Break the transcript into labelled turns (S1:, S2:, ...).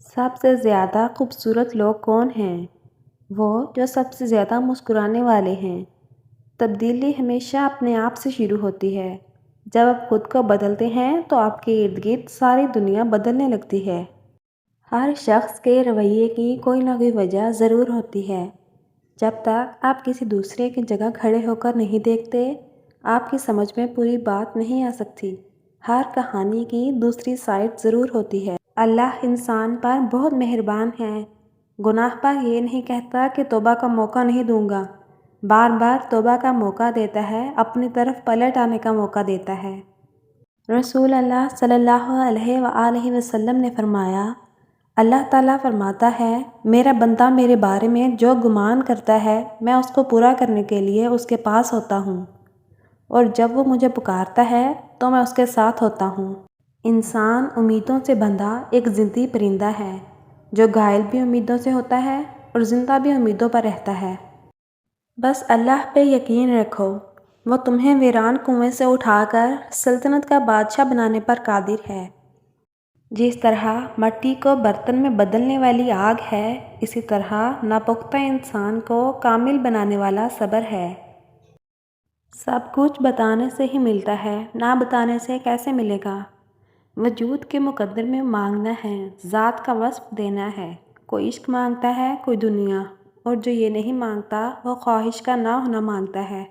S1: سب سے زیادہ خوبصورت لوگ کون ہیں؟ وہ جو سب سے زیادہ مسکرانے والے ہیں۔ تبدیلی ہمیشہ اپنے آپ سے شروع ہوتی ہے۔ جب آپ خود کو بدلتے ہیں تو آپ کے ارد گرد ساری دنیا بدلنے لگتی ہے۔ ہر شخص کے رویے کی کوئی نہ کوئی وجہ ضرور ہوتی ہے۔ جب تک آپ کسی دوسرے کی جگہ کھڑے ہو کر نہیں دیکھتے، آپ کی سمجھ میں پوری بات نہیں آ سکتی۔ ہر کہانی کی دوسری سائڈ ضرور ہوتی ہے۔ اللہ انسان پر بہت مہربان ہے۔ گناہ پر یہ نہیں کہتا کہ توبہ کا موقع نہیں دوں گا، بار بار توبہ کا موقع دیتا ہے، اپنی طرف پلٹ آنے کا موقع دیتا ہے۔ رسول اللہ صلی اللہ علیہ وآلہ وسلم نے فرمایا، اللہ تعالیٰ فرماتا ہے، میرا بندہ میرے بارے میں جو گمان کرتا ہے میں اس کو پورا کرنے کے لیے اس کے پاس ہوتا ہوں، اور جب وہ مجھے پکارتا ہے تو میں اس کے ساتھ ہوتا ہوں۔ انسان امیدوں سے بندھا ایک ضدی پرندہ ہے، جو گھائل بھی امیدوں سے ہوتا ہے اور زندہ بھی امیدوں پر رہتا ہے۔ بس اللہ پہ یقین رکھو، وہ تمہیں ویران کنویں سے اٹھا کر سلطنت کا بادشاہ بنانے پر قادر ہے۔ جس طرح مٹی کو برتن میں بدلنے والی آگ ہے، اسی طرح ناپختہ انسان کو کامل بنانے والا صبر ہے۔ سب کچھ بتانے سے ہی ملتا ہے، نہ بتانے سے کیسے ملے گا؟ وجود کے مقدر میں مانگنا ہے، ذات کا وصف دینا ہے۔ کوئی عشق مانگتا ہے، کوئی دنیا، اور جو یہ نہیں مانگتا وہ خواہش کا نہ ہونا مانگتا ہے۔